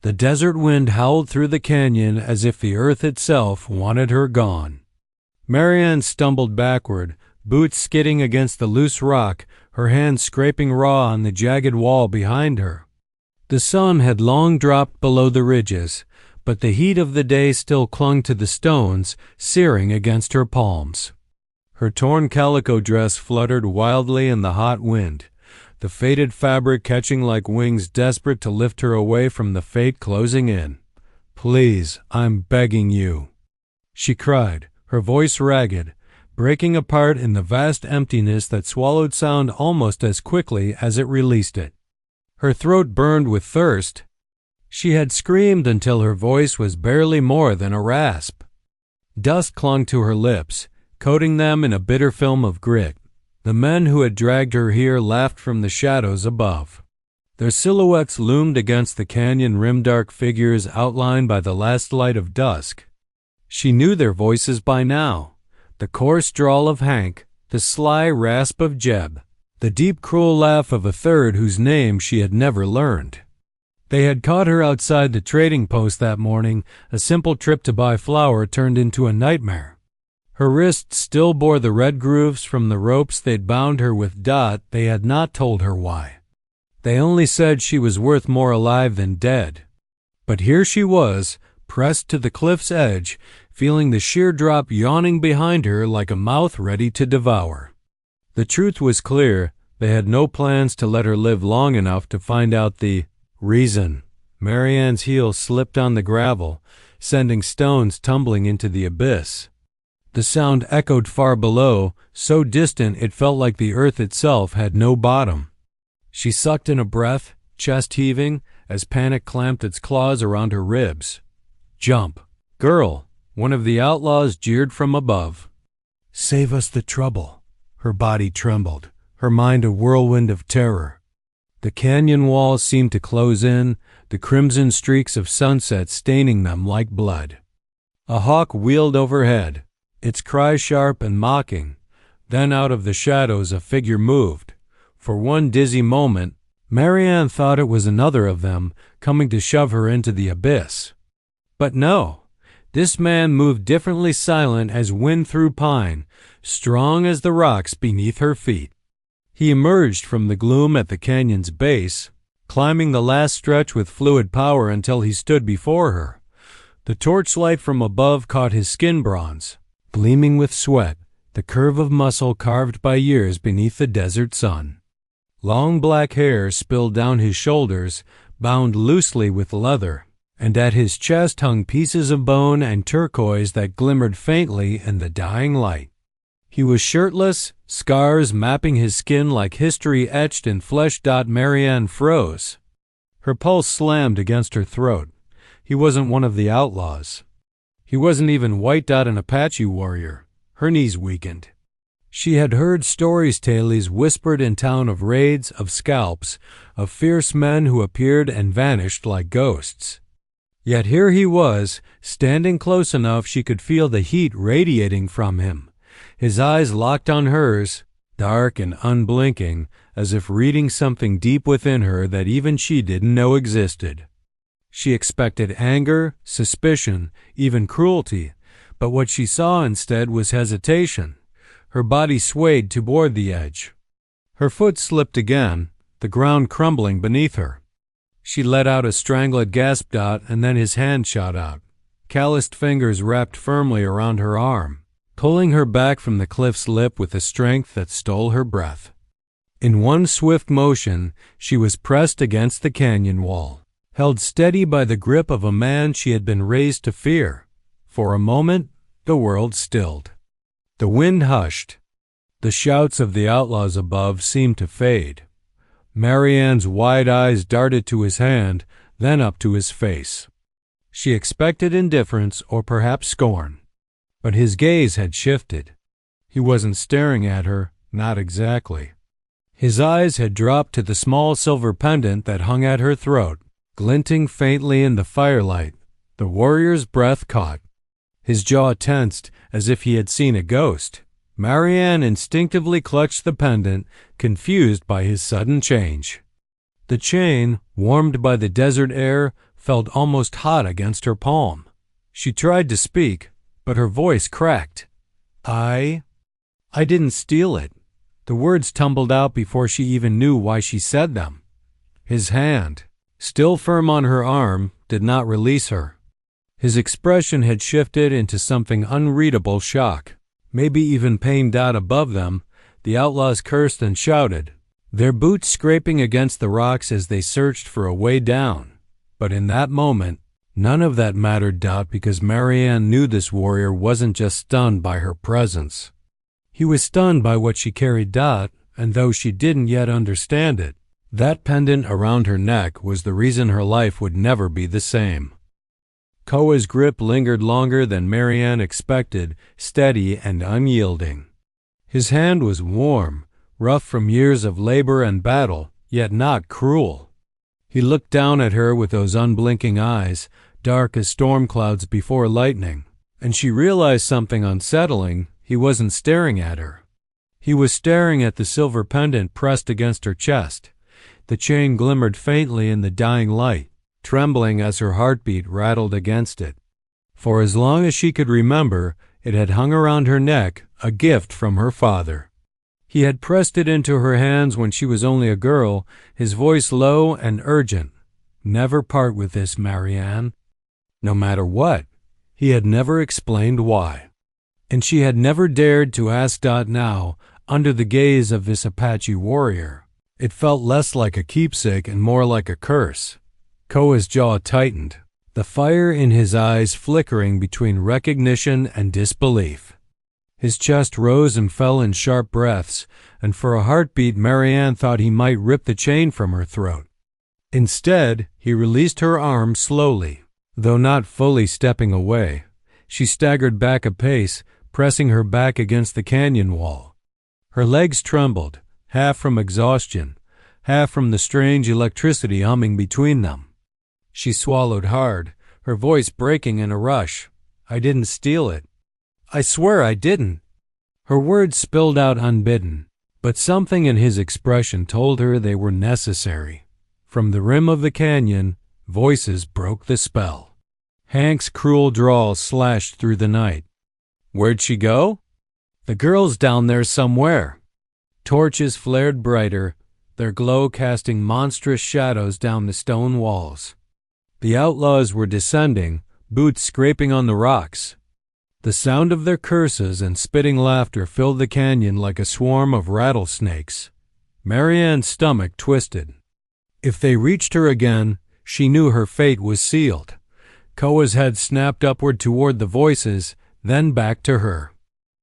The desert wind howled through the canyon as if the earth itself wanted her gone. Marianne stumbled backward, boots skidding against the loose rock, her hands scraping raw on the jagged wall behind her. The sun had long dropped below the ridges, but the heat of the day still clung to the stones, searing against her palms. Her torn calico dress fluttered wildly in the hot wind, the faded fabric catching like wings desperate to lift her away from the fate closing in. "Please, I'm begging you," she cried, her voice ragged, breaking apart in the vast emptiness that swallowed sound almost as quickly as it released it. Her throat burned with thirst. She had screamed until her voice was barely more than a rasp. Dust clung to her lips, coating them in a bitter film of grit. The men who had dragged her here laughed from the shadows above. Their silhouettes loomed against the canyon-rimmed dark figures outlined by the last light of dusk. She knew their voices by now, the coarse drawl of Hank, the sly rasp of Jeb, the deep cruel laugh of a third whose name she had never learned. They had caught her outside the trading post that morning, a simple trip to buy flour turned into a nightmare. Her wrists still bore the red grooves from the ropes they'd bound her with. They had not told her why. They only said she was worth more alive than dead. But here she was, pressed to the cliff's edge, feeling the sheer drop yawning behind her like a mouth ready to devour. The truth was clear. They had no plans to let her live long enough to find out the reason. Marianne's heel slipped on the gravel, sending stones tumbling into the abyss. The sound echoed far below, so distant it felt like the earth itself had no bottom. She sucked in a breath, chest heaving, as panic clamped its claws around her ribs. "Jump, girl," one of the outlaws jeered from above. "Save us the trouble." Her body trembled, her mind a whirlwind of terror. The canyon walls seemed to close in, the crimson streaks of sunset staining them like blood. A hawk wheeled overhead, its cry sharp and mocking. Then out of the shadows a figure moved. For one dizzy moment, Marianne thought it was another of them, coming to shove her into the abyss. But no, this man moved differently, silent as wind through pine, strong as the rocks beneath her feet. He emerged from the gloom at the canyon's base, climbing the last stretch with fluid power until he stood before her. The torchlight from above caught his skin bronze, gleaming with sweat, the curve of muscle carved by years beneath the desert sun. Long black hair spilled down his shoulders, bound loosely with leather, and at his chest hung pieces of bone and turquoise that glimmered faintly in the dying light. He was shirtless, scars mapping his skin like history etched in flesh. Marianne froze. Her pulse slammed against her throat. He wasn't one of the outlaws. He wasn't even white. An Apache warrior. Her knees weakened. She had heard stories tales whispered in town of raids, of scalps, of fierce men who appeared and vanished like ghosts. Yet here he was, standing close enough she could feel the heat radiating from him. His eyes locked on hers, dark and unblinking, as if reading something deep within her that even she didn't know existed. She expected anger, suspicion, even cruelty, but what she saw instead was hesitation. Her body swayed toward the edge. Her foot slipped again, the ground crumbling beneath her. She let out a strangled gasp. And then his hand shot out. Calloused fingers wrapped firmly around her arm, pulling her back from the cliff's lip with a strength that stole her breath. In one swift motion, she was pressed against the canyon wall, held steady by the grip of a man she had been raised to fear. For a moment, the world stilled. The wind hushed. The shouts of the outlaws above seemed to fade. Marianne's wide eyes darted to his hand, then up to his face. She expected indifference or perhaps scorn, but his gaze had shifted. He wasn't staring at her, not exactly. His eyes had dropped to the small silver pendant that hung at her throat, glinting faintly in the firelight. The warrior's breath caught. His jaw tensed as if he had seen a ghost. Marianne instinctively clutched the pendant, confused by his sudden change. The chain, warmed by the desert air, felt almost hot against her palm. She tried to speak, but her voice cracked. I didn't steal it." The words tumbled out before she even knew why she said them. His hand, still firm on her arm, did not release her. His expression had shifted into something unreadable shock, maybe even pain. Above them, the outlaws cursed and shouted, their boots scraping against the rocks as they searched for a way down. But in that moment, none of that mattered. Because Marianne knew this warrior wasn't just stunned by her presence. He was stunned by what she carried. And though she didn't yet understand it, that pendant around her neck was the reason her life would never be the same. Koa's grip lingered longer than Marianne expected, steady and unyielding. His hand was warm, rough from years of labor and battle, yet not cruel. He looked down at her with those unblinking eyes, dark as storm clouds before lightning, and she realized something unsettling. He wasn't staring at her. He was staring at the silver pendant pressed against her chest. The chain glimmered faintly in the dying light, trembling as her heartbeat rattled against it. For as long as she could remember, it had hung around her neck, a gift from her father. He had pressed it into her hands when she was only a girl, his voice low and urgent. "Never part with this, Marianne." No matter what, he had never explained why. And she had never dared to ask. Now, under the gaze of this Apache warrior, it felt less like a keepsake and more like a curse. Koa's jaw tightened, the fire in his eyes flickering between recognition and disbelief. His chest rose and fell in sharp breaths, and for a heartbeat Marianne thought he might rip the chain from her throat. Instead, he released her arm slowly, though not fully stepping away. She staggered back a pace, pressing her back against the canyon wall. Her legs trembled, half from exhaustion, half from the strange electricity humming between them. She swallowed hard, her voice breaking in a rush. "I didn't steal it. I swear I didn't." Her words spilled out unbidden, but something in his expression told her they were necessary. From the rim of the canyon, voices broke the spell. Hank's cruel drawl slashed through the night. "Where'd she go?" "The girl's down there somewhere." Torches flared brighter, their glow casting monstrous shadows down the stone walls. The outlaws were descending, boots scraping on the rocks. The sound of their curses and spitting laughter filled the canyon like a swarm of rattlesnakes. Marianne's stomach twisted. If they reached her again, she knew her fate was sealed. Koa's head snapped upward toward the voices, then back to her.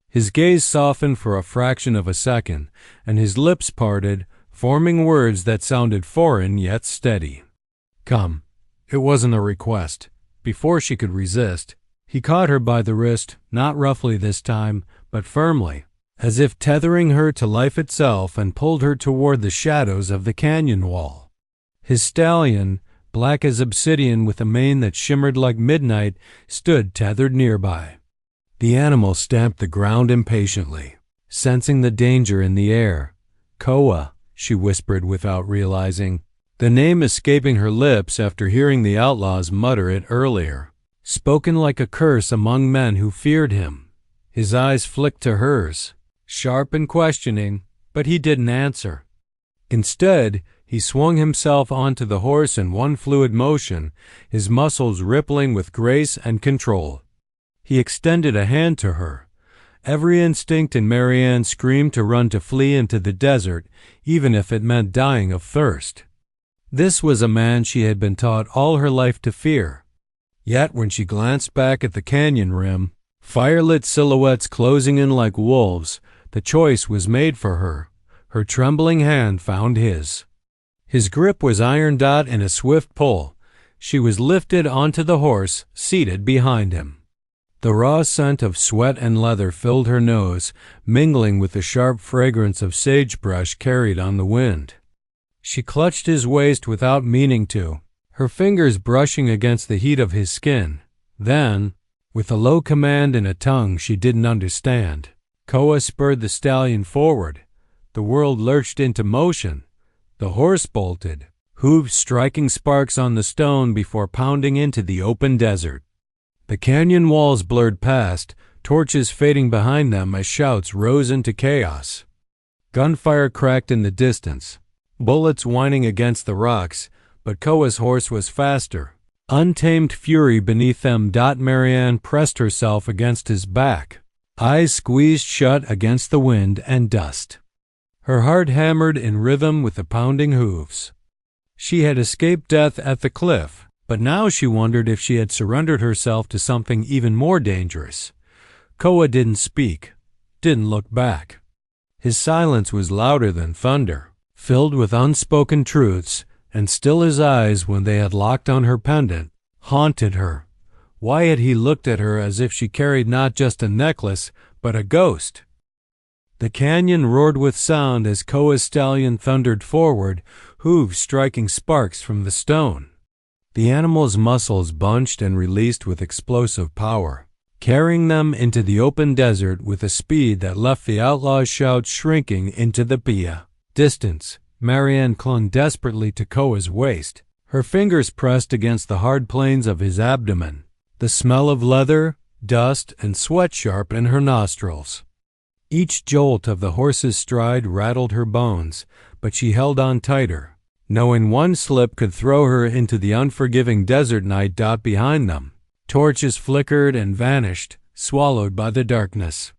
His gaze softened for a fraction of a second, and his lips parted, forming words that sounded foreign yet steady. "Come." It wasn't a request. Before she could resist, he caught her by the wrist, not roughly this time, but firmly, as if tethering her to life itself, and pulled her toward the shadows of the canyon wall. His stallion, black as obsidian with a mane that shimmered like midnight, stood tethered nearby. The animal stamped the ground impatiently, sensing the danger in the air. "Koa," she whispered without realizing, the name escaping her lips after hearing the outlaws mutter it earlier, spoken like a curse among men who feared him. His eyes flicked to hers, sharp and questioning, but he didn't answer. Instead, he swung himself onto the horse in one fluid motion, his muscles rippling with grace and control. He extended a hand to her. Every instinct in Marianne screamed to run, to flee into the desert, even if it meant dying of thirst. This was a man she had been taught all her life to fear. Yet when she glanced back at the canyon rim, firelit silhouettes closing in like wolves, the choice was made for her. Her trembling hand found his. His grip was iron. In a swift pull, she was lifted onto the horse, seated behind him. The raw scent of sweat and leather filled her nose, mingling with the sharp fragrance of sagebrush carried on the wind. She clutched his waist without meaning to, her fingers brushing against the heat of his skin. Then, with a low command in a tongue she didn't understand, Koa spurred the stallion forward. The world lurched into motion. The horse bolted, hooves striking sparks on the stone before pounding into the open desert. The canyon walls blurred past, torches fading behind them as shouts rose into chaos. Gunfire cracked in the distance, bullets whining against the rocks, but Koa's horse was faster. Untamed fury beneath them. Marianne pressed herself against his back, eyes squeezed shut against the wind and dust. Her heart hammered in rhythm with the pounding hooves. She had escaped death at the cliff, but now she wondered if she had surrendered herself to something even more dangerous. Koa didn't speak, didn't look back. His silence was louder than thunder, filled with unspoken truths, and still his eyes, when they had locked on her pendant, haunted her. Why had he looked at her as if she carried not just a necklace, but a ghost? The canyon roared with sound as Koa's stallion thundered forward, hooves striking sparks from the stone. The animal's muscles bunched and released with explosive power, carrying them into the open desert with a speed that left the outlaw's shouts shrinking into the distance. Marianne clung desperately to Koa's waist, her fingers pressed against the hard planes of his abdomen, the smell of leather, dust, and sweat sharp in her nostrils. Each jolt of the horse's stride rattled her bones, but she held on tighter, knowing one slip could throw her into the unforgiving desert night. Behind them, torches flickered and vanished, swallowed by the darkness.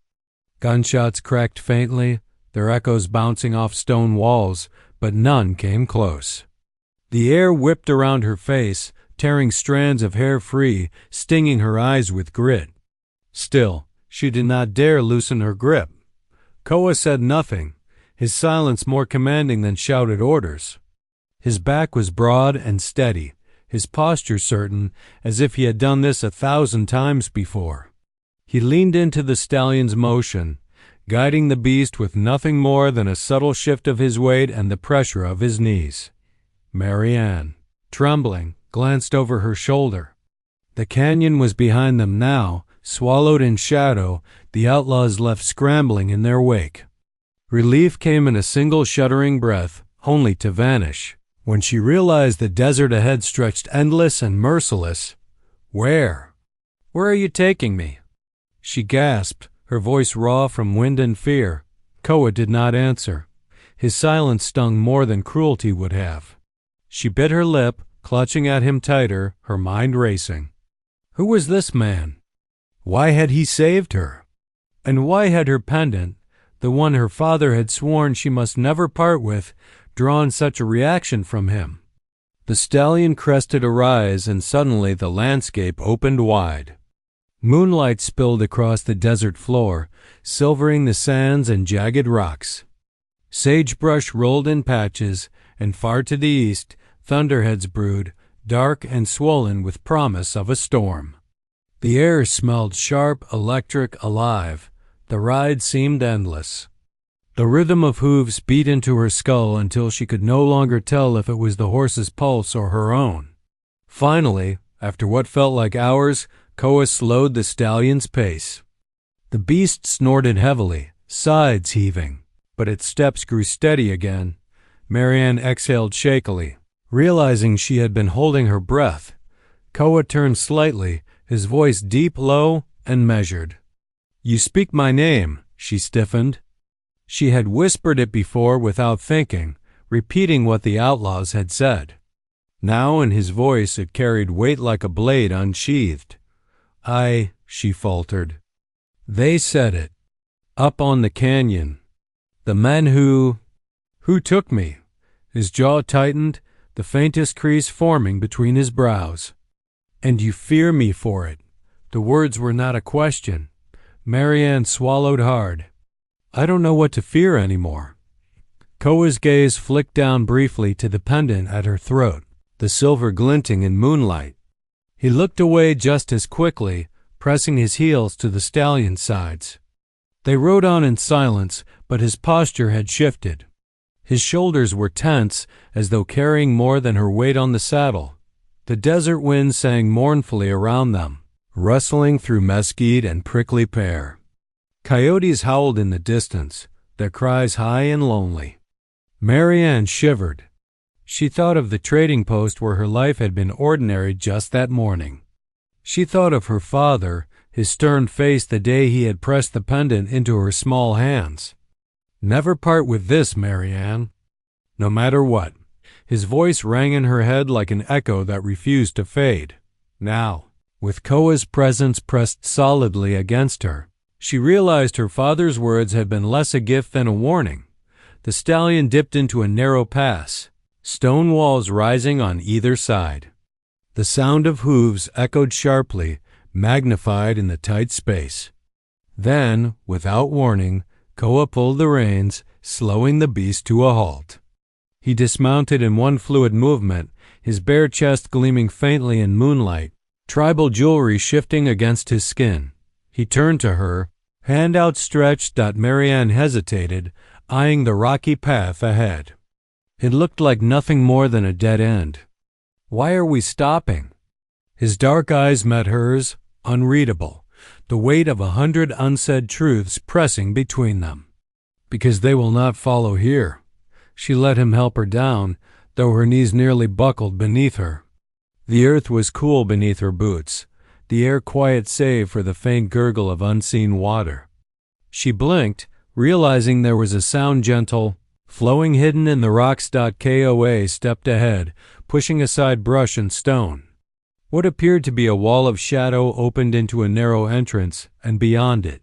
Gunshots cracked faintly, their echoes bouncing off stone walls, but none came close. The air whipped around her face, tearing strands of hair free, stinging her eyes with grit. Still, she did not dare loosen her grip. Koa said nothing, his silence more commanding than shouted orders. His back was broad and steady, his posture certain, as if he had done this 1,000 times before. He leaned into the stallion's motion, guiding the beast with nothing more than a subtle shift of his weight and the pressure of his knees. Marianne, trembling, glanced over her shoulder. The canyon was behind them now, swallowed in shadow, the outlaws left scrambling in their wake. Relief came in a single shuddering breath, only to vanish, when she realized the desert ahead stretched endless and merciless. Where? Where are you taking me? She gasped, her voice raw from wind and fear. Koa did not answer. His silence stung more than cruelty would have. She bit her lip, clutching at him tighter, her mind racing. Who was this man? Why had he saved her? And why had her pendant, the one her father had sworn she must never part with, drawn such a reaction from him? The stallion crested a rise, and suddenly the landscape opened wide. Moonlight spilled across the desert floor, silvering the sands and jagged rocks. Sagebrush rolled in patches, and far to the east, thunderheads brewed, dark and swollen with promise of a storm. The air smelled sharp, electric, alive. The ride seemed endless. The rhythm of hooves beat into her skull until she could no longer tell if it was the horse's pulse or her own. Finally, after what felt like hours, Koa slowed the stallion's pace. The beast snorted heavily, sides heaving, but its steps grew steady again. Marianne exhaled shakily, realizing she had been holding her breath. Koa turned slightly, his voice deep, low, and measured. "You speak my name," she stiffened. She had whispered it before without thinking, repeating what the outlaws had said. Now in his voice it carried weight like a blade unsheathed. She faltered. "They said it. Up on the canyon. The men who took me." His jaw tightened, the faintest crease forming between his brows. "And you fear me for it." The words were not a question. Marianne swallowed hard. "I don't know what to fear anymore." Koa's gaze flicked down briefly to the pendant at her throat, the silver glinting in moonlight. He looked away just as quickly, pressing his heels to the stallion's sides. They rode on in silence, but his posture had shifted. His shoulders were tense, as though carrying more than her weight on the saddle. The desert wind sang mournfully around them, rustling through mesquite and prickly pear. Coyotes howled in the distance, their cries high and lonely. Marianne shivered. She thought of the trading post where her life had been ordinary just that morning. She thought of her father, his stern face the day he had pressed the pendant into her small hands. "Never part with this, Marianne. No matter what." His voice rang in her head like an echo that refused to fade. Now, with Koa's presence pressed solidly against her, she realized her father's words had been less a gift than a warning. The stallion dipped into a narrow pass, stone walls rising on either side. The sound of hooves echoed sharply, magnified in the tight space. Then, without warning, Koa pulled the reins, slowing the beast to a halt. He dismounted in one fluid movement, his bare chest gleaming faintly in moonlight, tribal jewelry shifting against his skin. He turned to her, hand outstretched. Marianne hesitated, eyeing the rocky path ahead. It looked like nothing more than a dead end. "Why are we stopping?" His dark eyes met hers, unreadable, the weight of 100 unsaid truths pressing between them. "Because they will not follow here." She let him help her down, though her knees nearly buckled beneath her. The earth was cool beneath her boots, the air quiet save for the faint gurgle of unseen water. She blinked, realizing there was a sound gentle, flowing hidden in the rocks. Koa stepped ahead, pushing aside brush and stone. What appeared to be a wall of shadow opened into a narrow entrance, and beyond it,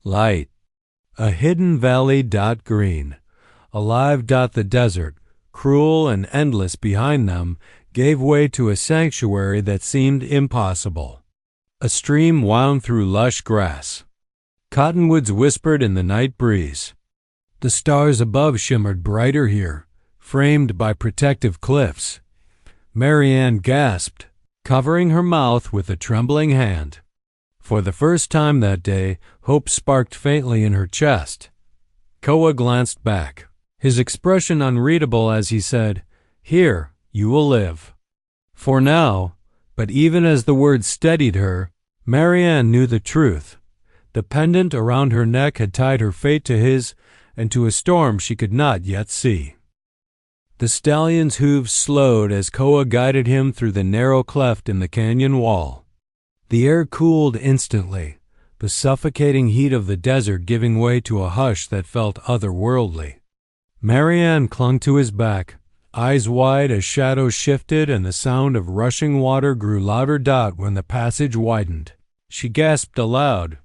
light. A hidden valley. Green. Alive. The desert, cruel and endless behind them, gave way to a sanctuary that seemed impossible. A stream wound through lush grass. Cottonwoods whispered in the night breeze. The stars above shimmered brighter here, framed by protective cliffs. Marianne gasped, covering her mouth with a trembling hand. For the first time that day, hope sparked faintly in her chest. Koa glanced back, his expression unreadable as he said, "Here, you will live." For now, but even as the words steadied her, Marianne knew the truth. The pendant around her neck had tied her fate to his, and to a storm she could not yet see. The stallion's hooves slowed as Koa guided him through the narrow cleft in the canyon wall. The air cooled instantly, the suffocating heat of the desert giving way to a hush that felt otherworldly. Marianne clung to his back, eyes wide as shadows shifted and the sound of rushing water grew louder. When the passage widened, she gasped aloud.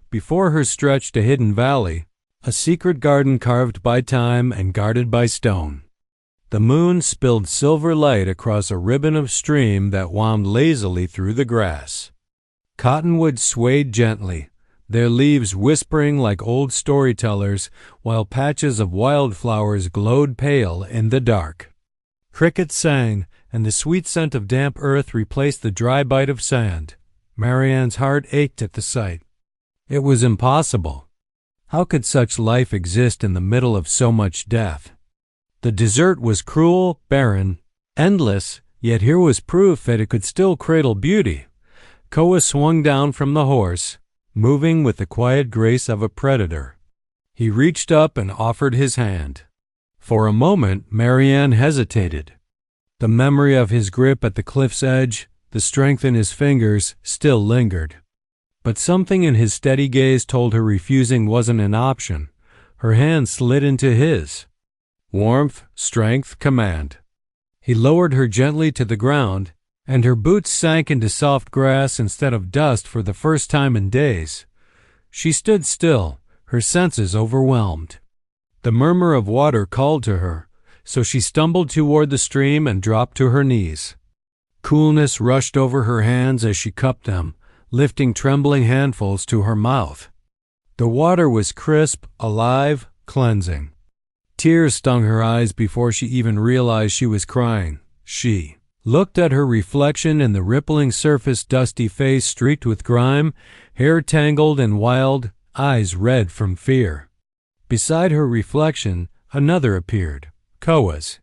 Before her stretched a hidden valley, a secret garden carved by time and guarded by stone. The moon spilled silver light across a ribbon of stream that wound lazily through the grass. Cottonwoods swayed gently, their leaves whispering like old storytellers, while patches of wildflowers glowed pale in the dark. Crickets sang, and the sweet scent of damp earth replaced the dry bite of sand. Marianne's heart ached at the sight. It was impossible. How could such life exist in the middle of so much death? The desert was cruel, barren, endless, yet here was proof that it could still cradle beauty. Koa swung down from the horse, moving with the quiet grace of a predator. He reached up and offered his hand. For a moment, Marianne hesitated. The memory of his grip at the cliff's edge, the strength in his fingers, still lingered. But something in his steady gaze told her refusing wasn't an option. Her hand slid into his. Warmth, strength, command. He lowered her gently to the ground, and her boots sank into soft grass instead of dust for the first time in days. She stood still, her senses overwhelmed. The murmur of water called to her, so she stumbled toward the stream and dropped to her knees. Coolness rushed over her hands as she cupped them, lifting trembling handfuls to her mouth. The water was crisp, alive, cleansing. Tears stung her eyes before she even realized she was crying. She looked at her reflection in the rippling surface, dusty face streaked with grime, hair tangled and wild, eyes red from fear. Beside her reflection, another appeared, Koa's,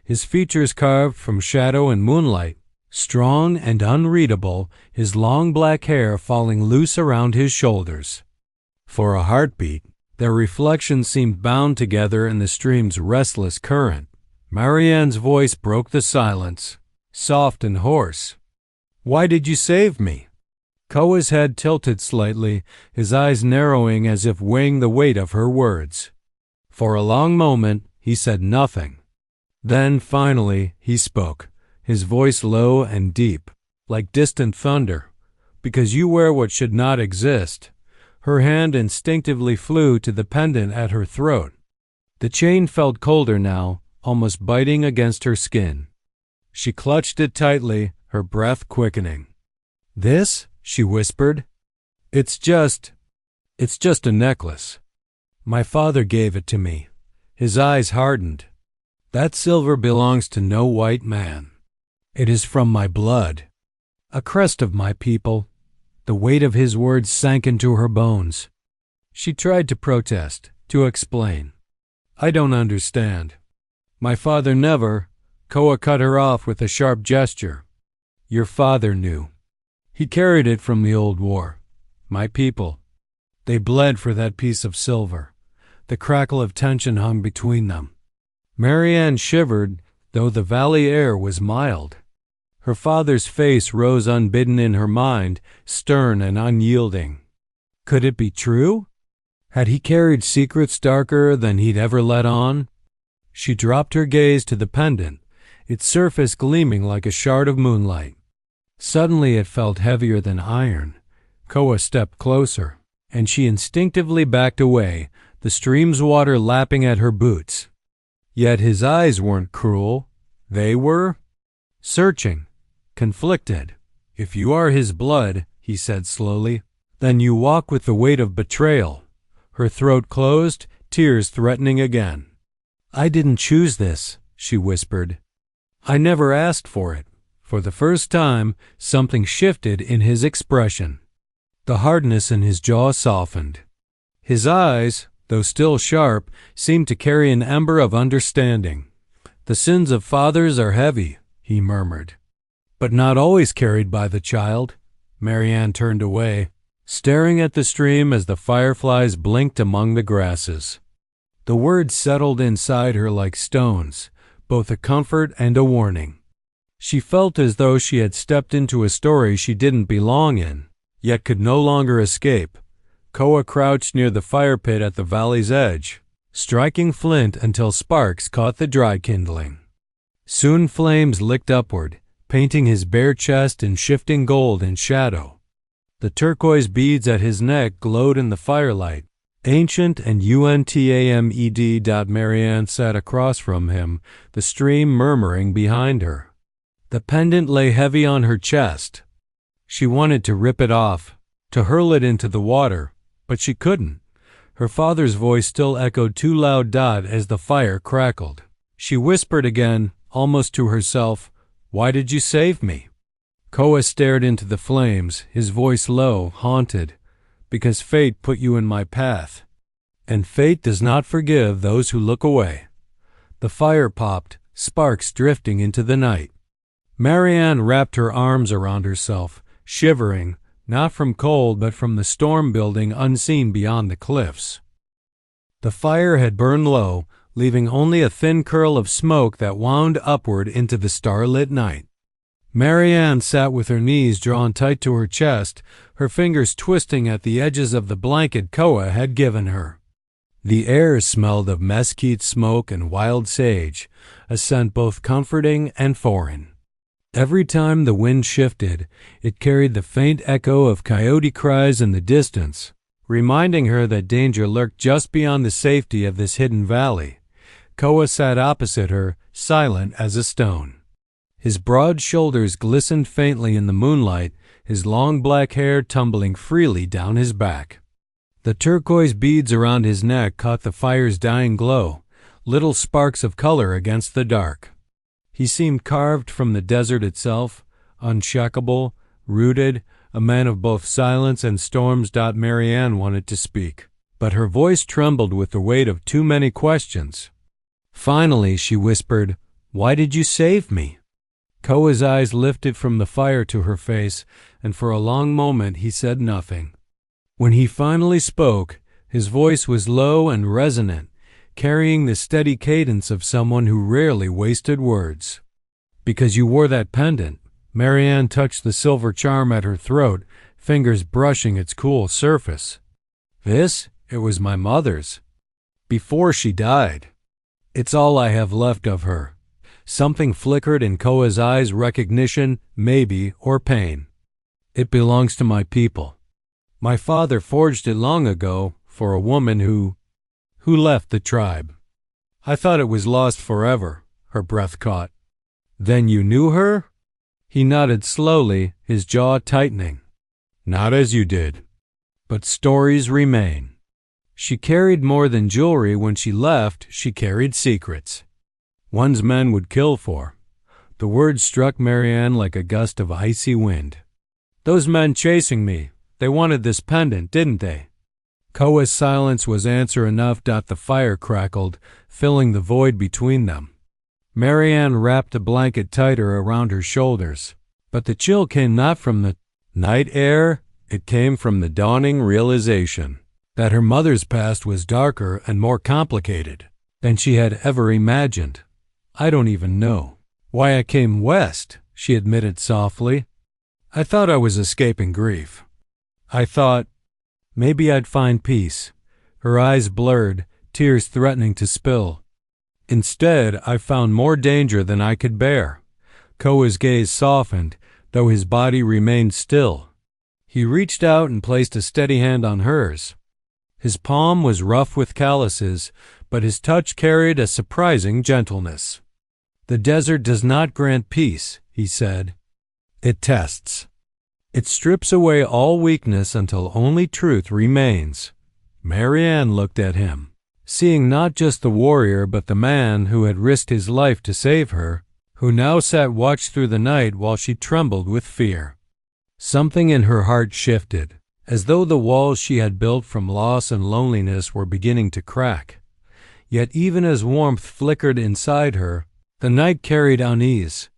his features carved from shadow and moonlight, strong and unreadable, his long black hair falling loose around his shoulders. For a heartbeat, their reflections seemed bound together in the stream's restless current. Marianne's voice broke the silence, soft and hoarse. "Why did you save me?" Koa's head tilted slightly, his eyes narrowing as if weighing the weight of her words. For a long moment, he said nothing. Then, finally, he spoke, his voice low and deep, like distant thunder. "Because you wear what should not exist." Her hand instinctively flew to the pendant at her throat. The chain felt colder now, almost biting against her skin. She clutched it tightly, her breath quickening. "This?" she whispered. It's just a necklace. My father gave it to me." His eyes hardened. "That silver belongs to no white man. It is from my blood. A crest of my people." The weight of his words sank into her bones. She tried to protest, to explain. "I don't understand. My father never—" Koa cut her off with a sharp gesture. "Your father knew. He carried it from the old war. My people. They bled for that piece of silver." The crackle of tension hung between them. Marianne shivered, though the valley air was mild. Her father's face rose unbidden in her mind, stern and unyielding. Could it be true? Had he carried secrets darker than he'd ever let on? She dropped her gaze to the pendant, its surface gleaming like a shard of moonlight. Suddenly it felt heavier than iron. Koa stepped closer, and she instinctively backed away, the stream's water lapping at her boots. Yet his eyes weren't cruel. They were searching, conflicted. "If you are his blood," he said slowly, "then you walk with the weight of betrayal." Her throat closed, tears threatening again. "I didn't choose this," she whispered. "I never asked for it." For the first time, something shifted in his expression. The hardness in his jaw softened. His eyes, though still sharp, seemed to carry an ember of understanding. "The sins of fathers are heavy," he murmured. "But not always carried by the child." Marianne turned away, staring at the stream as the fireflies blinked among the grasses. The words settled inside her like stones, both a comfort and a warning. She felt as though she had stepped into a story she didn't belong in, yet could no longer escape. Koa crouched near the fire pit at the valley's edge, striking flint until sparks caught the dry kindling. Soon flames licked upward, painting his bare chest in shifting gold and shadow. The turquoise beads at his neck glowed in the firelight, ancient and untamed. Marianne sat across from him, the stream murmuring behind her. The pendant lay heavy on her chest. She wanted to rip it off, to hurl it into the water, but she couldn't. Her father's voice still echoed too loud as the fire crackled. She whispered again, almost to herself, "Why did you save me?" Koa stared into the flames, his voice low, haunted. "Because fate put you in my path. And fate does not forgive those who look away." The fire popped, sparks drifting into the night. Marianne wrapped her arms around herself, shivering, not from cold but from the storm building unseen beyond the cliffs. The fire had burned low, leaving only a thin curl of smoke that wound upward into the starlit night. Marianne sat with her knees drawn tight to her chest, her fingers twisting at the edges of the blanket Koa had given her. The air smelled of mesquite smoke and wild sage, a scent both comforting and foreign. Every time the wind shifted, it carried the faint echo of coyote cries in the distance, reminding her that danger lurked just beyond the safety of this hidden valley. Koa sat opposite her, silent as a stone. His broad shoulders glistened faintly in the moonlight, his long black hair tumbling freely down his back. The turquoise beads around his neck caught the fire's dying glow, little sparks of color against the dark. He seemed carved from the desert itself, unshackable, rooted, a man of both silence and storms. Marianne wanted to speak, but her voice trembled with the weight of too many questions. Finally, she whispered, "Why did you save me?" Koa's eyes lifted from the fire to her face, and for a long moment he said nothing. When he finally spoke, his voice was low and resonant, carrying the steady cadence of someone who rarely wasted words. "Because you wore that pendant." Marianne touched the silver charm at her throat, fingers brushing its cool surface. "This? It was my mother's. Before she died. It's all I have left of her." Something flickered in Koa's eyes, recognition, maybe, or pain. "It belongs to my people. My father forged it long ago for a woman who left the tribe. I thought it was lost forever." Her breath caught. "Then you knew her?" He nodded slowly, his jaw tightening. "Not as you did. But stories remain. She carried more than jewelry. When she left, she carried secrets. One's men would kill for." The words struck Marianne like a gust of icy wind. "Those men chasing me, they wanted this pendant, didn't they?" Koa's silence was answer enough. The fire crackled, filling the void between them. Marianne wrapped a blanket tighter around her shoulders. But the chill came not from the night air, it came from the dawning realization that her mother's past was darker and more complicated than she had ever imagined. "I don't even know why I came west," she admitted softly. "I thought I was escaping grief. I thought maybe I'd find peace." Her eyes blurred, tears threatening to spill. "Instead, I found more danger than I could bear." Koa's gaze softened, though his body remained still. He reached out and placed a steady hand on hers. His palm was rough with calluses, but his touch carried a surprising gentleness. "The desert does not grant peace," he said. "It tests. It strips away all weakness until only truth remains." Marianne looked at him, seeing not just the warrior but the man who had risked his life to save her, who now sat watch through the night while she trembled with fear. Something in her heart shifted, as though the walls she had built from loss and loneliness were beginning to crack. Yet even as warmth flickered inside her, the night carried unease.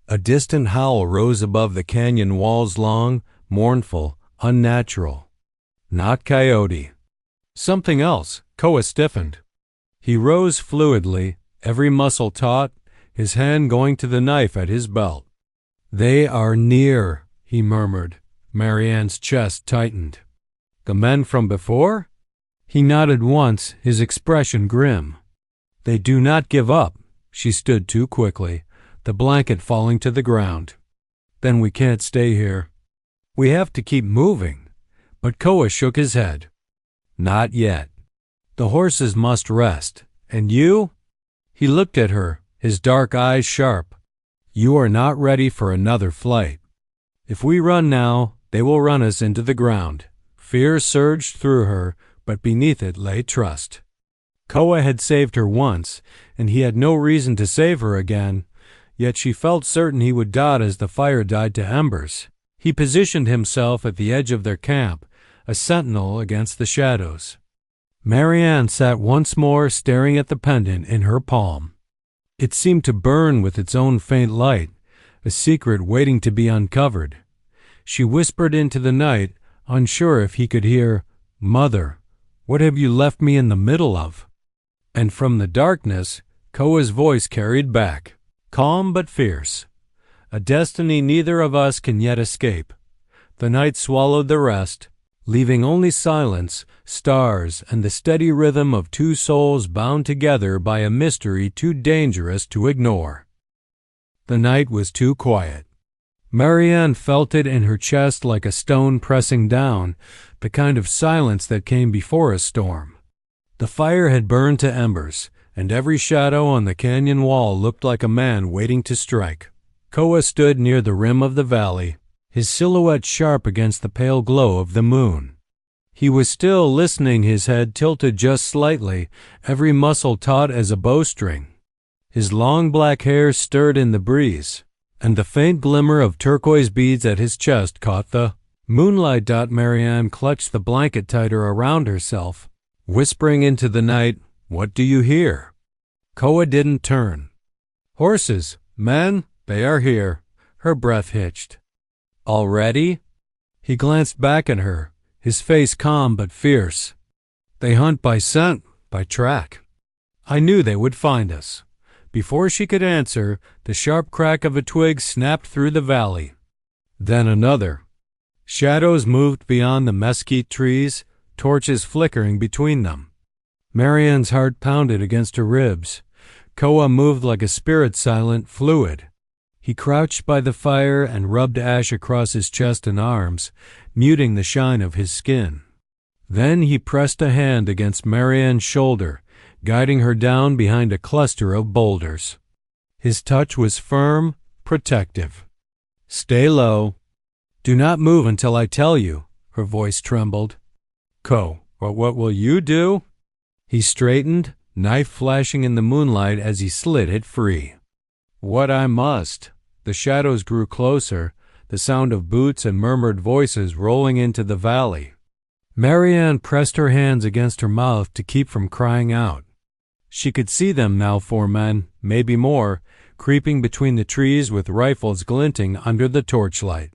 A distant howl rose above the canyon walls, long, mournful, unnatural. Not coyote. Something else. Koa stiffened. He rose fluidly, every muscle taut, his hand going to the knife at his belt. "They are near," he murmured. Marianne's chest tightened. "The men from before?" He nodded once, his expression grim. "They do not give up." She stood too quickly, the blanket falling to the ground. "Then we can't stay here. We have to keep moving." But Koa shook his head. "Not yet. The horses must rest. And you?" He looked at her, his dark eyes sharp. "You are not ready for another flight. If we run now, they will run us into the ground." Fear surged through her, but beneath it lay trust. Koa had saved her once, and he had no reason to save her again, yet she felt certain he would dot as the fire died to embers. He positioned himself at the edge of their camp, a sentinel against the shadows. Marianne sat once more staring at the pendant in her palm. It seemed to burn with its own faint light, a secret waiting to be uncovered. She whispered into the night, unsure if he could hear, "Mother, what have you left me in the middle of?" And from the darkness, Koa's voice carried back, calm but fierce. "A destiny neither of us can yet escape." The night swallowed the rest, leaving only silence, stars, and the steady rhythm of two souls bound together by a mystery too dangerous to ignore. The night was too quiet. Marianne felt it in her chest like a stone pressing down, the kind of silence that came before a storm. The fire had burned to embers, and every shadow on the canyon wall looked like a man waiting to strike. Koa stood near the rim of the valley, his silhouette sharp against the pale glow of the moon. He was still listening, his head tilted just slightly, every muscle taut as a bowstring. His long black hair stirred in the breeze, and the faint glimmer of turquoise beads at his chest caught the moonlight. Marianne clutched the blanket tighter around herself, whispering into the night, "What do you hear?" Koa didn't turn. "Horses, men, they are here." Her breath hitched. "Already?" He glanced back at her, his face calm but fierce. "They hunt by scent, by track." I knew they would find us." Before she could answer, the sharp crack of a twig snapped through the valley. Then another. Shadows moved beyond the mesquite trees, torches flickering between them. Marianne's heart pounded against her ribs. Koa moved like a spirit-silent fluid. He crouched by the fire and rubbed ash across his chest and arms, muting the shine of his skin. Then he pressed a hand against Marianne's shoulder, guiding her down behind a cluster of boulders. His touch was firm, protective. "Stay low. Do not move until I tell you," her voice trembled. What will you do?" He straightened, knife flashing in the moonlight as he slid it free. "What I must." The shadows grew closer, the sound of boots and murmured voices rolling into the valley. Marianne pressed her hands against her mouth to keep from crying out. She could see them now, 4 men, maybe more, creeping between the trees with rifles glinting under the torchlight.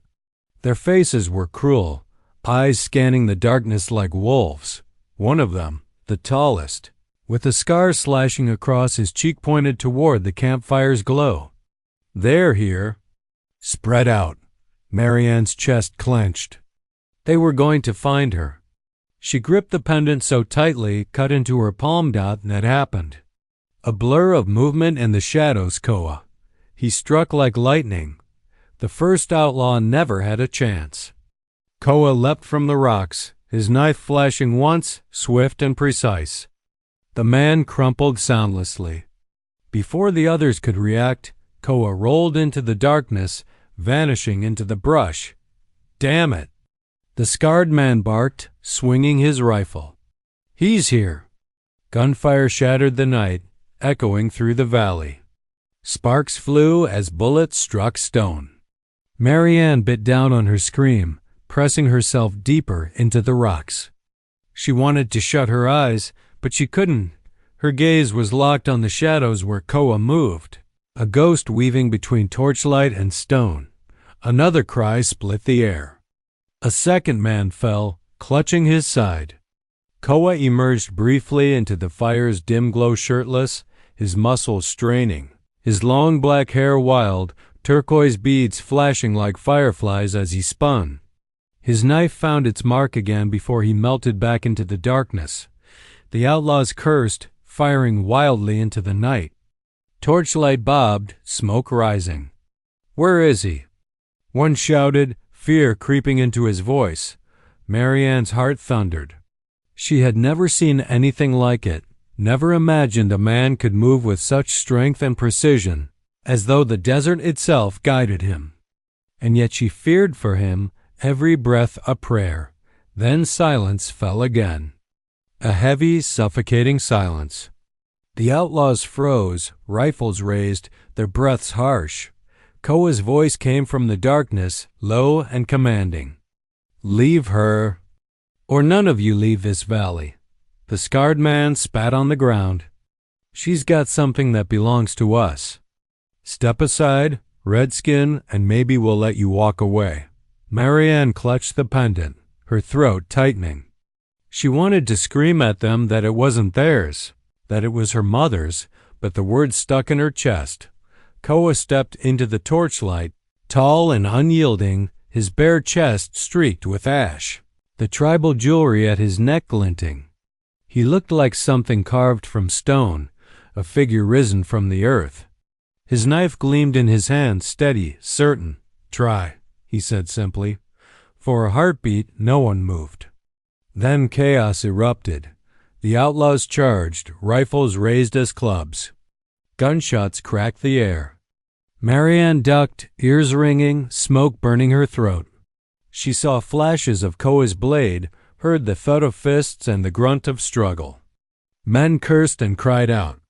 Their faces were cruel, eyes scanning the darkness like wolves. One of them, the tallest, with a scar slashing across his cheek, pointed toward the campfire's glow. "They're here." "Spread out." Marianne's chest clenched. They were going to find her. She gripped the pendant so tightly, cut into her palm that happened. A blur of movement in the shadows. Koa. He struck like lightning. The first outlaw never had a chance. Koa leapt from the rocks, his knife flashing once, swift and precise. The man crumpled soundlessly. Before the others could react, Koa rolled into the darkness, vanishing into the brush. "Damn it!" The scarred man barked, swinging his rifle. "He's here!" Gunfire shattered the night, echoing through the valley. Sparks flew as bullets struck stone. Marianne bit down on her scream, pressing herself deeper into the rocks. She wanted to shut her eyes, but she couldn't. Her gaze was locked on the shadows where Koa moved, a ghost weaving between torchlight and stone. Another cry split the air. A second man fell, clutching his side. Koa emerged briefly into the fire's dim glow, shirtless, his muscles straining, his long black hair wild, turquoise beads flashing like fireflies as he spun. His knife found its mark again before he melted back into the darkness. The outlaws cursed, firing wildly into the night. Torchlight bobbed, smoke rising. "Where is he?" One shouted, fear creeping into his voice. Marianne's heart thundered. She had never seen anything like it, never imagined a man could move with such strength and precision, as though the desert itself guided him. And yet she feared for him, every breath a prayer. Then silence fell again. A heavy, suffocating silence. The outlaws froze, rifles raised, their breaths harsh. Koa's voice came from the darkness, low and commanding. "Leave her, or none of you leave this valley." The scarred man spat on the ground. "She's got something that belongs to us. Step aside, redskin, and maybe we'll let you walk away." Marianne clutched the pendant, her throat tightening. She wanted to scream at them that it wasn't theirs, that it was her mother's, but the words stuck in her chest. Koa stepped into the torchlight, tall and unyielding, his bare chest streaked with ash, the tribal jewelry at his neck glinting. He looked like something carved from stone, a figure risen from the earth. His knife gleamed in his hand, steady, certain. "Try," he said simply. For a heartbeat, no one moved. Then chaos erupted. The outlaws charged, rifles raised as clubs. Gunshots cracked the air. Marianne ducked, ears ringing, smoke burning her throat. She saw flashes of Koa's blade, heard the thud of fists and the grunt of struggle. Men cursed and cried out.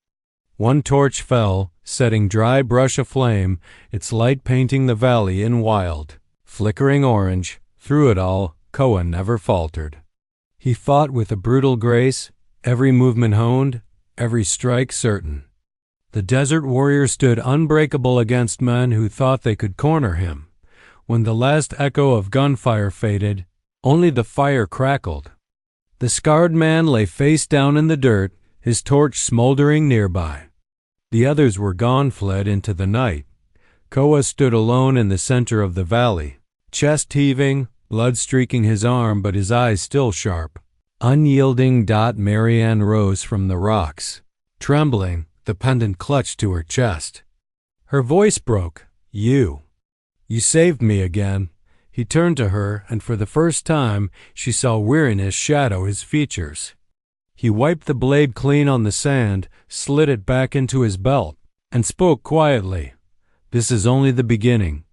One torch fell, setting dry brush aflame, its light painting the valley in wild, flickering orange. Through it all, Koa never faltered. He fought with a brutal grace, every movement honed, every strike certain. The desert warrior stood unbreakable against men who thought they could corner him. When the last echo of gunfire faded, only the fire crackled. The scarred man lay face down in the dirt, his torch smoldering nearby. The others were gone, fled into the night. Koa stood alone in the center of the valley, chest heaving, blood streaking his arm, but his eyes still sharp. Unyielding. Marianne rose from the rocks. Trembling, the pendant clutched to her chest. Her voice broke. You saved me again." He turned to her, and for the first time she saw weariness shadow his features. He wiped the blade clean on the sand, slid it back into his belt, and spoke quietly. "This is only the beginning."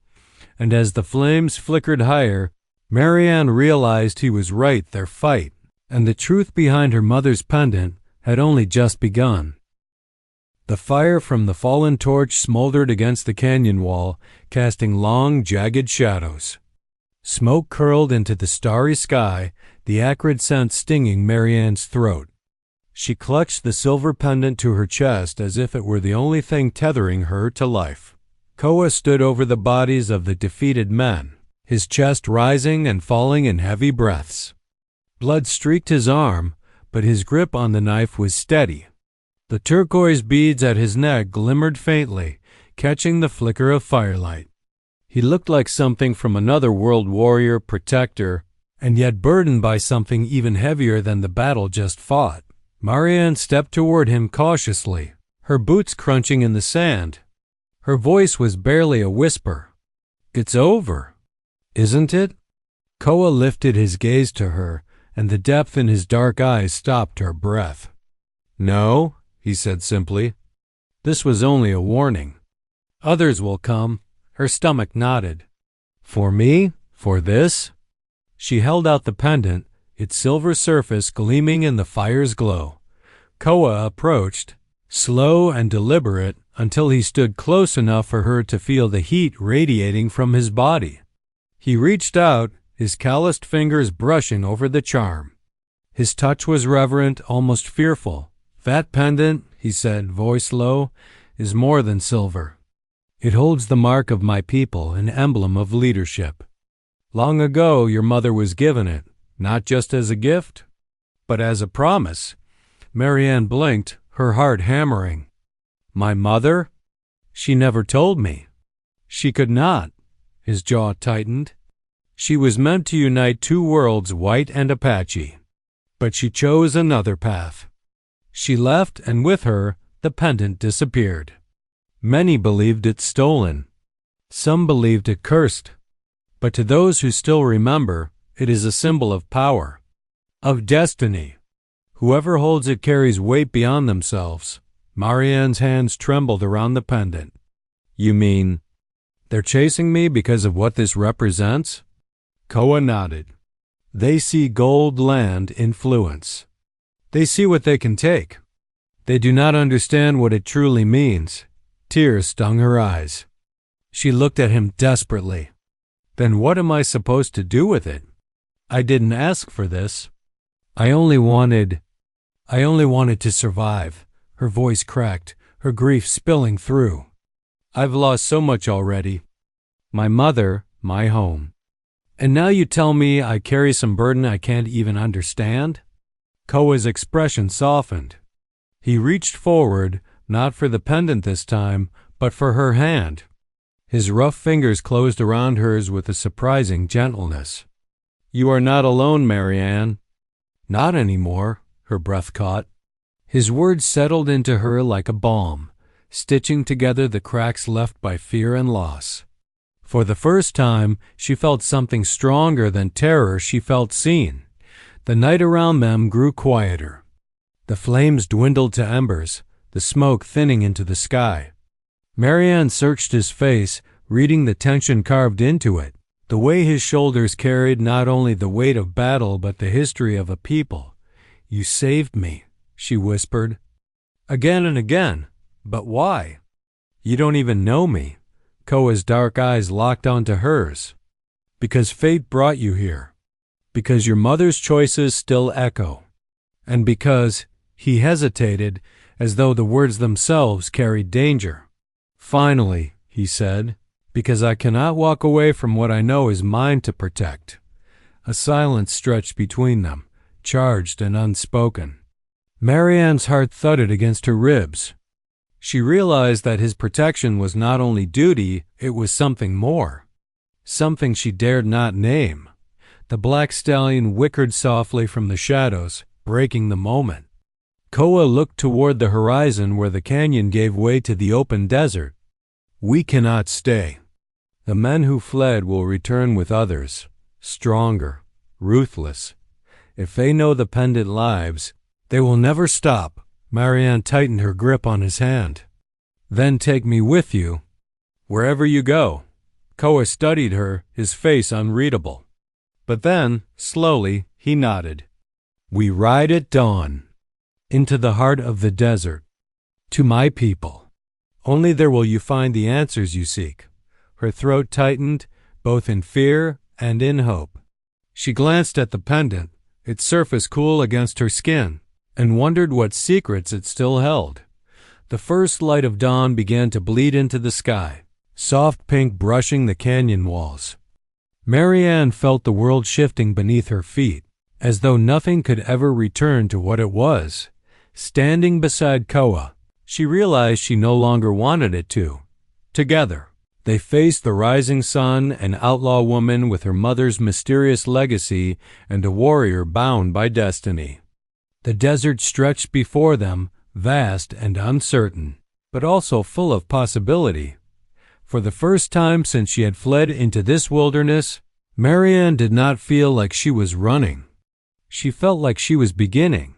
And as the flames flickered higher, Marianne realized he was right. Their fight, and the truth behind her mother's pendant, had only just begun. The fire from the fallen torch smoldered against the canyon wall, casting long, jagged shadows. Smoke curled into the starry sky, the acrid scent stinging Marianne's throat. She clutched the silver pendant to her chest as if it were the only thing tethering her to life. Koa stood over the bodies of the defeated men, his chest rising and falling in heavy breaths. Blood streaked his arm, but his grip on the knife was steady. The turquoise beads at his neck glimmered faintly, catching the flicker of firelight. He looked like something from another world, warrior, protector, and yet burdened by something even heavier than the battle just fought. Marianne stepped toward him cautiously, her boots crunching in the sand. Her voice was barely a whisper. "It's over, isn't it?" Koa lifted his gaze to her, and the depth in his dark eyes stopped her breath. "No," he said simply. "This was only a warning. Others will come." Her stomach nodded. "For me? For this?" She held out the pendant, its silver surface gleaming in the fire's glow. Koa approached, slow and deliberate, until he stood close enough for her to feel the heat radiating from his body. He reached out, his calloused fingers brushing over the charm. His touch was reverent, almost fearful. "That pendant," he said, voice low, "is more than silver. It holds the mark of my people, an emblem of leadership. Long ago your mother was given it, not just as a gift, but as a promise." Marianne blinked, her heart hammering. "My mother? She never told me." "She could not." His jaw tightened. "She was meant to unite two worlds, white and Apache. But she chose another path. She left, and with her, the pendant disappeared. Many believed it stolen. Some believed it cursed. But to those who still remember, it is a symbol of power, of destiny. Whoever holds it carries weight beyond themselves." Marianne's hands trembled around the pendant. "You mean they're chasing me because of what this represents?" Koa nodded. "They see gold, land, influence. They see what they can take. They do not understand what it truly means." Tears stung her eyes. She looked at him desperately. "Then what am I supposed to do with it? I didn't ask for this. I only wanted to survive." Her voice cracked, her grief spilling through. "I've lost so much already. My mother, my home. And now you tell me I carry some burden I can't even understand?" Koa's expression softened. He reached forward, not for the pendant this time, but for her hand. His rough fingers closed around hers with a surprising gentleness. "You are not alone, Marianne." "Not anymore," her breath caught. His words settled into her like a balm, stitching together the cracks left by fear and loss. For the first time, she felt something stronger than terror. She felt seen. The night around them grew quieter. The flames dwindled to embers, the smoke thinning into the sky. Marianne searched his face, reading the tension carved into it, the way his shoulders carried not only the weight of battle but the history of a people. "You saved me," she whispered. "Again and again. But why?" "You don't even know me." Koa's dark eyes locked onto hers. "Because fate brought you here. Because your mother's choices still echo. And because," he hesitated, as though the words themselves carried danger. "Finally," he said, "because I cannot walk away from what I know is mine to protect." A silence stretched between them, charged and unspoken. Marianne's heart thudded against her ribs. She realized that his protection was not only duty, it was something more. Something she dared not name. The black stallion whickered softly from the shadows, breaking the moment. Koa looked toward the horizon where the canyon gave way to the open desert. We cannot stay. The men who fled will return with others, stronger, ruthless. If they know the pendant lives, they will never stop. Marianne tightened her grip on his hand. Then take me with you. Wherever you go. Koa studied her, his face unreadable. But then, slowly, he nodded. We ride at dawn. Into the heart of the desert. To my people. Only there will you find the answers you seek. Her throat tightened, both in fear and in hope. She glanced at the pendant, its surface cool against her skin, and wondered what secrets it still held. The first light of dawn began to bleed into the sky, soft pink brushing the canyon walls. Marianne felt the world shifting beneath her feet, as though nothing could ever return to what it was. Standing beside Koa, she realized she no longer wanted it to. Together, they faced the rising sun, an outlaw woman with her mother's mysterious legacy, and a warrior bound by destiny. The desert stretched before them, vast and uncertain, but also full of possibility. For the first time since she had fled into this wilderness, Marianne did not feel like she was running. She felt like she was beginning.